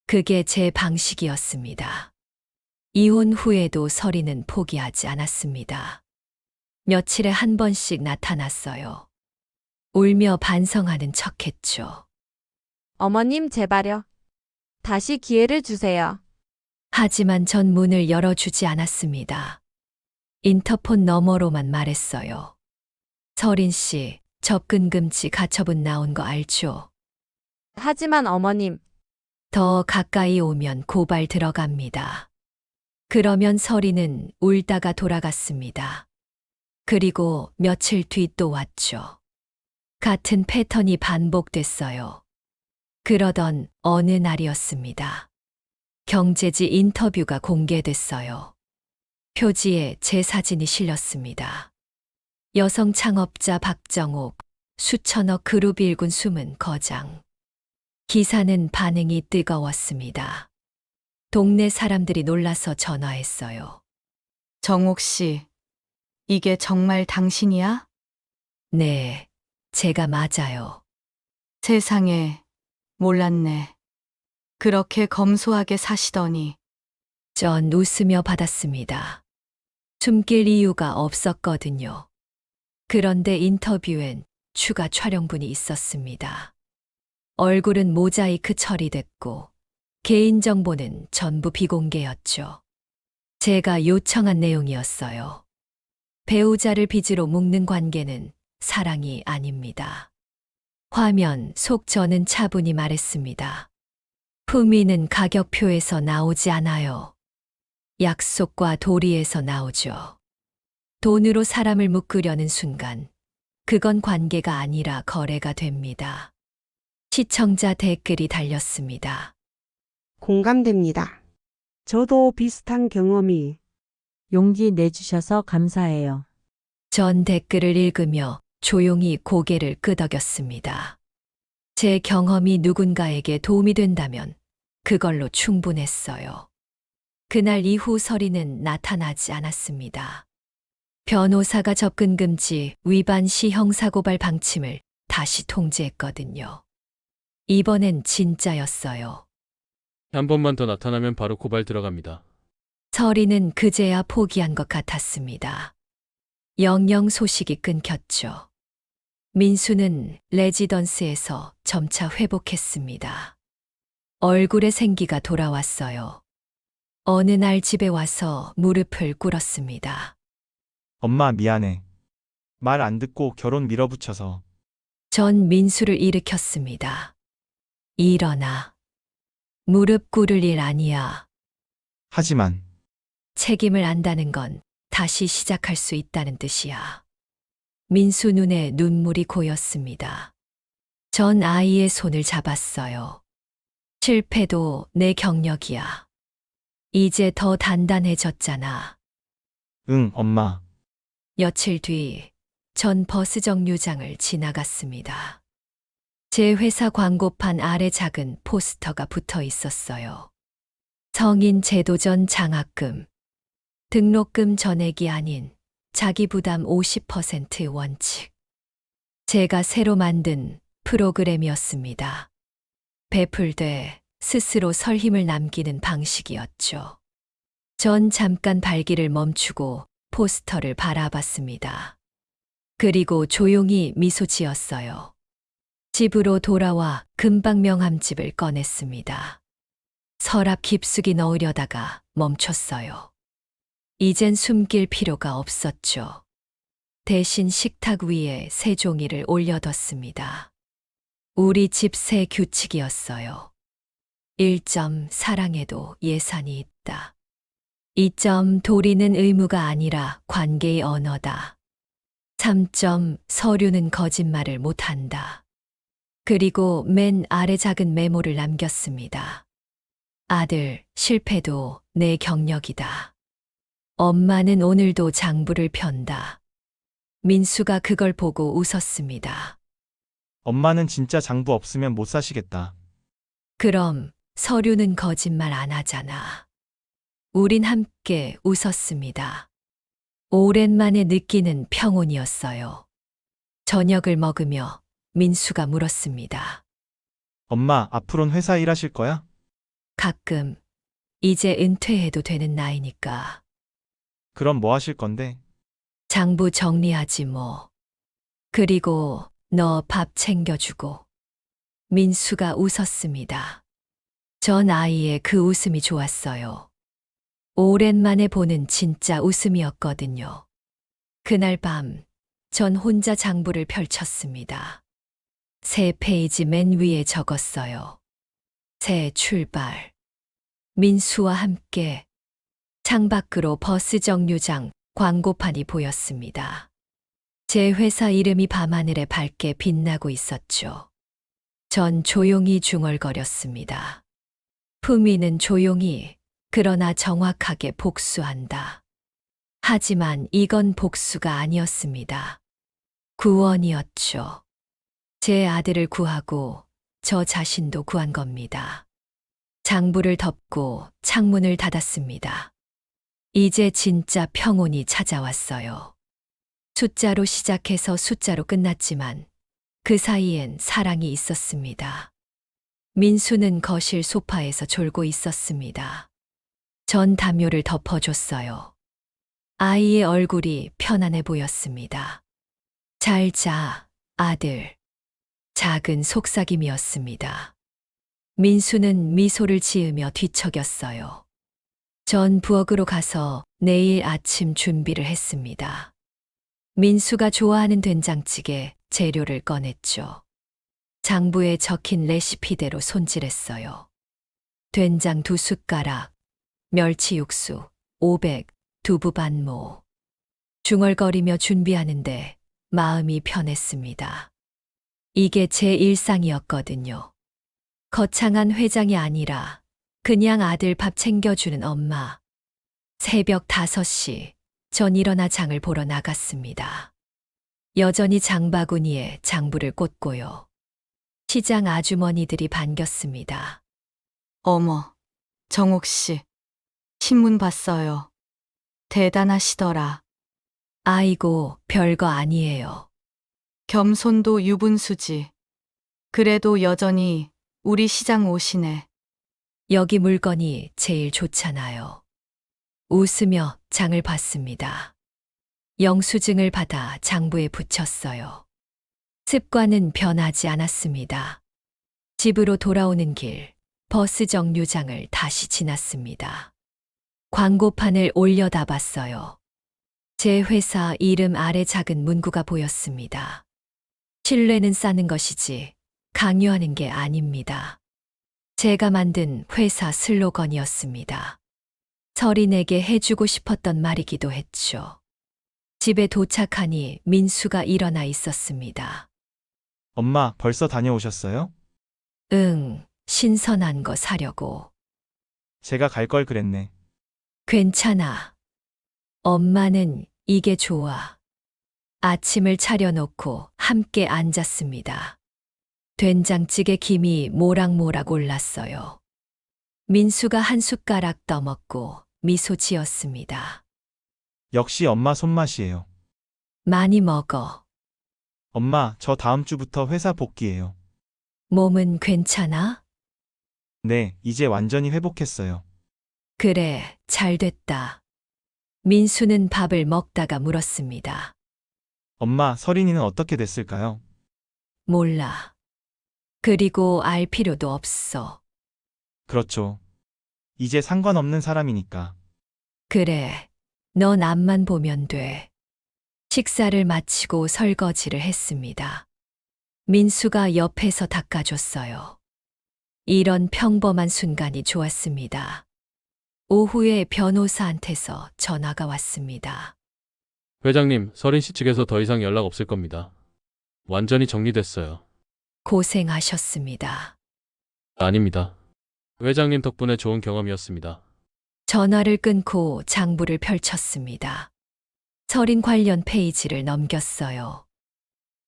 Speaker 1: 그게 제 방식이었습니다. 이혼 후에도 서리는 포기하지 않았습니다. 며칠에 한 번씩 나타났어요. 울며 반성하는 척했죠.
Speaker 3: 어머님 제발요. 다시 기회를 주세요.
Speaker 1: 하지만 전 문을 열어주지 않았습니다. 인터폰 너머로만 말했어요. 서린 씨, 접근 금지 가처분 나온 거 알죠?
Speaker 3: 하지만 어머님,
Speaker 1: 더 가까이 오면 고발 들어갑니다. 그러면 서리는 울다가 돌아갔습니다. 그리고 며칠 뒤 또 왔죠. 같은 패턴이 반복됐어요. 그러던 어느 날이었습니다. 경제지 인터뷰가 공개됐어요. 표지에 제 사진이 실렸습니다. 여성 창업자 박정옥, 수천억 그룹 일군 숨은 거장. 기사는 반응이 뜨거웠습니다. 동네 사람들이 놀라서 전화했어요.
Speaker 7: 정옥 씨, 이게 정말 당신이야?
Speaker 1: 네, 제가 맞아요.
Speaker 7: 세상에, 몰랐네. 그렇게 검소하게 사시더니.
Speaker 1: 전 웃으며 받았습니다. 숨길 이유가 없었거든요. 그런데 인터뷰엔 추가 촬영분이 있었습니다. 얼굴은 모자이크 처리됐고 개인정보는 전부 비공개였죠. 제가 요청한 내용이었어요. 배우자를 빚으로 묶는 관계는 사랑이 아닙니다. 화면 속 저는 차분히 말했습니다. 품위는 가격표에서 나오지 않아요. 약속과 도리에서 나오죠. 돈으로 사람을 묶으려는 순간, 그건 관계가 아니라 거래가 됩니다. 시청자 댓글이 달렸습니다.
Speaker 10: 공감됩니다. 저도 비슷한 경험이.
Speaker 11: 용기 내주셔서 감사해요.
Speaker 1: 전 댓글을 읽으며 조용히 고개를 끄덕였습니다. 제 경험이 누군가에게 도움이 된다면 그걸로 충분했어요. 그날 이후 서리는 나타나지 않았습니다. 변호사가 접근 금지 위반 시 형사고발 방침을 다시 통지했거든요. 이번엔 진짜였어요.
Speaker 6: 한 번만 더 나타나면 바로 고발 들어갑니다.
Speaker 1: 서리는 그제야 포기한 것 같았습니다. 영영 소식이 끊겼죠. 민수는 레지던스에서 점차 회복했습니다. 얼굴에 생기가 돌아왔어요. 어느 날 집에 와서 무릎을 꿇었습니다.
Speaker 2: 엄마, 미안해. 말 안 듣고 결혼 밀어붙여서.
Speaker 1: 전 민수를 일으켰습니다. 일어나. 무릎 꿇을 일 아니야.
Speaker 2: 하지만
Speaker 1: 책임을 안다는 건 다시 시작할 수 있다는 뜻이야. 민수 눈에 눈물이 고였습니다. 전 아이의 손을 잡았어요. 실패도 내 경력이야. 이제 더 단단해졌잖아.
Speaker 2: 응, 엄마.
Speaker 1: 며칠 뒤, 전 버스 정류장을 지나갔습니다. 제 회사 광고판 아래 작은 포스터가 붙어 있었어요. 성인 제도전 장학금. 등록금 전액이 아닌 자기 부담 50% 원칙. 제가 새로 만든 프로그램이었습니다. 베풀되 스스로 설 힘을 남기는 방식이었죠. 전 잠깐 발길을 멈추고 포스터를 바라봤습니다. 그리고 조용히 미소 지었어요. 집으로 돌아와 금방 명함집을 꺼냈습니다. 서랍 깊숙이 넣으려다가 멈췄어요. 이젠 숨길 필요가 없었죠. 대신 식탁 위에 새 종이를 올려뒀습니다. 우리 집 새 규칙이었어요. 1점 사랑에도 예산이 있다. 2점 도리는 의무가 아니라 관계의 언어다. 3점 서류는 거짓말을 못한다. 그리고 맨 아래 작은 메모를 남겼습니다. 아들, 실패도 내 경력이다. 엄마는 오늘도 장부를 편다. 민수가 그걸 보고 웃었습니다.
Speaker 2: 엄마는 진짜 장부 없으면 못 사시겠다.
Speaker 1: 그럼 서류는 거짓말 안 하잖아. 우린 함께 웃었습니다. 오랜만에 느끼는 평온이었어요. 저녁을 먹으며 민수가 물었습니다.
Speaker 2: 엄마, 앞으론 회사 일하실 거야?
Speaker 1: 가끔, 이제 은퇴해도 되는 나이니까.
Speaker 2: 그럼 뭐 하실 건데?
Speaker 1: 장부 정리하지 뭐. 그리고 너 밥 챙겨주고. 민수가 웃었습니다. 전 아이의 그 웃음이 좋았어요. 오랜만에 보는 진짜 웃음이었거든요. 그날 밤, 전 혼자 장부를 펼쳤습니다. 새 페이지 맨 위에 적었어요. 새 출발. 민수와 함께 창밖으로 버스 정류장 광고판이 보였습니다. 제 회사 이름이 밤하늘에 밝게 빛나고 있었죠. 전 조용히 중얼거렸습니다. 품위는 조용히, 그러나 정확하게 복수한다. 하지만 이건 복수가 아니었습니다. 구원이었죠. 제 아들을 구하고 저 자신도 구한 겁니다. 장부를 덮고 창문을 닫았습니다. 이제 진짜 평온이 찾아왔어요. 숫자로 시작해서 숫자로 끝났지만 그 사이엔 사랑이 있었습니다. 민수는 거실 소파에서 졸고 있었습니다. 전 담요를 덮어줬어요. 아이의 얼굴이 편안해 보였습니다. 잘 자, 아들. 작은 속삭임이었습니다. 민수는 미소를 지으며 뒤척였어요. 전 부엌으로 가서 내일 아침 준비를 했습니다. 민수가 좋아하는 된장찌개 재료를 꺼냈죠. 장부에 적힌 레시피대로 손질했어요. 된장 2숟가락, 멸치 육수 500, 두부 반모. 중얼거리며 준비하는데 마음이 편했습니다. 이게 제 일상이었거든요. 거창한 회장이 아니라 그냥 아들 밥 챙겨주는 엄마. 새벽 5시, 전 일어나 장을 보러 나갔습니다. 여전히 장바구니에 장부를 꽂고요. 시장 아주머니들이 반겼습니다.
Speaker 7: 어머, 정옥 씨. 신문 봤어요. 대단하시더라.
Speaker 1: 아이고, 별거 아니에요.
Speaker 7: 겸손도 유분수지. 그래도 여전히 우리 시장 오시네.
Speaker 1: 여기 물건이 제일 좋잖아요. 웃으며 장을 봤습니다. 영수증을 받아 장부에 붙였어요. 습관은 변하지 않았습니다. 집으로 돌아오는 길, 버스 정류장을 다시 지났습니다. 광고판을 올려다 봤어요. 제 회사 이름 아래 작은 문구가 보였습니다. 신뢰는 쌓는 것이지 강요하는 게 아닙니다. 제가 만든 회사 슬로건이었습니다. 서린에게 해주고 싶었던 말이기도 했죠. 집에 도착하니 민수가 일어나 있었습니다.
Speaker 2: 엄마, 벌써 다녀오셨어요?
Speaker 1: 응, 신선한 거 사려고.
Speaker 2: 제가 갈 걸 그랬네.
Speaker 1: 괜찮아. 엄마는 이게 좋아. 아침을 차려놓고 함께 앉았습니다. 된장찌개 김이 모락모락 올랐어요. 민수가 한 숟가락 떠먹고 미소 지었습니다.
Speaker 2: 역시 엄마 손맛이에요.
Speaker 1: 많이 먹어.
Speaker 2: 엄마, 저 다음 주부터 회사 복귀해요.
Speaker 1: 몸은 괜찮아?
Speaker 2: 네, 이제 완전히 회복했어요.
Speaker 1: 그래, 잘 됐다. 민수는 밥을 먹다가 물었습니다.
Speaker 2: 엄마, 서린이는 어떻게 됐을까요?
Speaker 1: 몰라. 그리고 알 필요도 없어.
Speaker 2: 그렇죠. 이제 상관없는 사람이니까.
Speaker 1: 그래, 넌 앞만 보면 돼. 식사를 마치고 설거지를 했습니다. 민수가 옆에서 닦아줬어요. 이런 평범한 순간이 좋았습니다. 오후에 변호사한테서 전화가 왔습니다.
Speaker 6: 회장님, 서린 씨 측에서 더 이상 연락 없을 겁니다. 완전히 정리됐어요.
Speaker 1: 고생하셨습니다.
Speaker 6: 아닙니다. 회장님 덕분에 좋은 경험이었습니다.
Speaker 1: 전화를 끊고 장부를 펼쳤습니다. 서린 관련 페이지를 넘겼어요.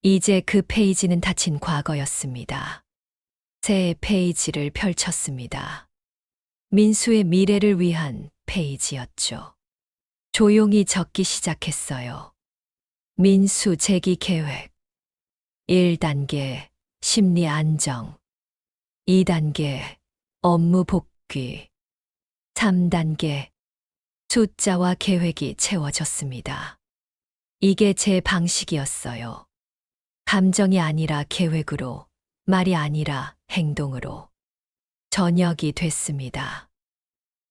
Speaker 1: 이제 그 페이지는 닫힌 과거였습니다. 새 페이지를 펼쳤습니다. 민수의 미래를 위한 페이지였죠. 조용히 적기 시작했어요. 민수 재기 계획. 1단계 심리 안정. 2단계 업무 복귀. 3단계 숫자와 계획이 채워졌습니다. 이게 제 방식이었어요. 감정이 아니라 계획으로, 말이 아니라 행동으로. 저녁이 됐습니다.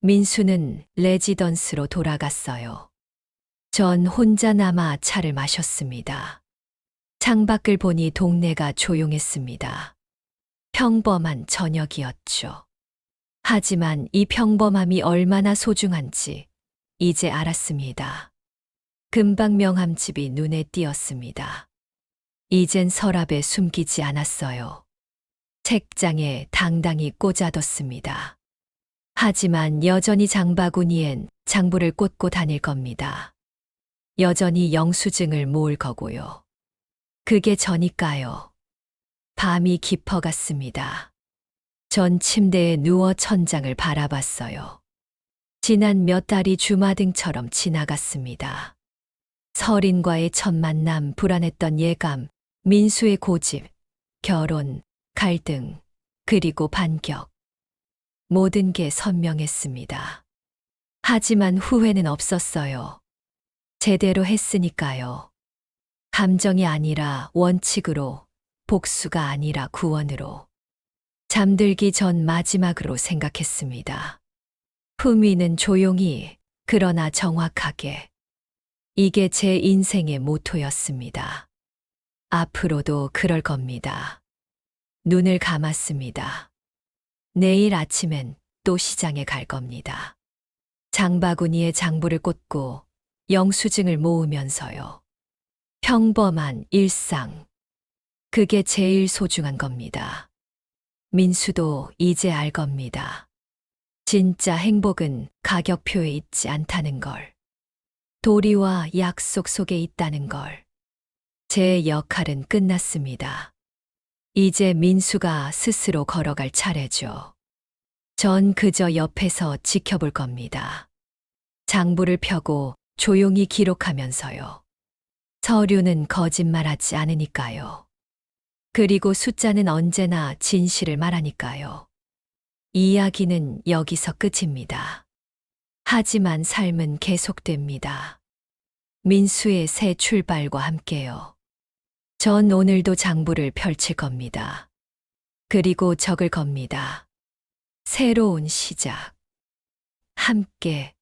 Speaker 1: 민수는 레지던스로 돌아갔어요. 전 혼자 남아 차를 마셨습니다. 창밖을 보니 동네가 조용했습니다. 평범한 저녁이었죠. 하지만 이 평범함이 얼마나 소중한지 이제 알았습니다. 금방 명함집이 눈에 띄었습니다. 이젠 서랍에 숨기지 않았어요. 책장에 당당히 꽂아뒀습니다. 하지만 여전히 장바구니엔 장부를 꽂고 다닐 겁니다. 여전히 영수증을 모을 거고요. 그게 저니까요. 밤이 깊어갔습니다. 전 침대에 누워 천장을 바라봤어요. 지난 몇 달이 주마등처럼 지나갔습니다. 서린과의 첫 만남, 불안했던 예감, 민수의 고집, 결혼, 갈등, 그리고 반격. 모든 게 선명했습니다. 하지만 후회는 없었어요. 제대로 했으니까요. 감정이 아니라 원칙으로, 복수가 아니라 구원으로. 잠들기 전 마지막으로 생각했습니다. 품위는 조용히, 그러나 정확하게. 이게 제 인생의 모토였습니다. 앞으로도 그럴 겁니다. 눈을 감았습니다. 내일 아침엔 또 시장에 갈 겁니다. 장바구니에 장부를 꽂고 영수증을 모으면서요. 평범한 일상. 그게 제일 소중한 겁니다. 민수도 이제 알 겁니다. 진짜 행복은 가격표에 있지 않다는 걸. 도리와 약속 속에 있다는 걸. 제 역할은 끝났습니다. 이제 민수가 스스로 걸어갈 차례죠. 전 그저 옆에서 지켜볼 겁니다. 장부를 펴고 조용히 기록하면서요. 서류는 거짓말하지 않으니까요. 그리고 숫자는 언제나 진실을 말하니까요. 이야기는 여기서 끝입니다. 하지만 삶은 계속됩니다. 민수의 새 출발과 함께요. 전 오늘도 장부를 펼칠 겁니다. 그리고 적을 겁니다. 새로운 시작. 함께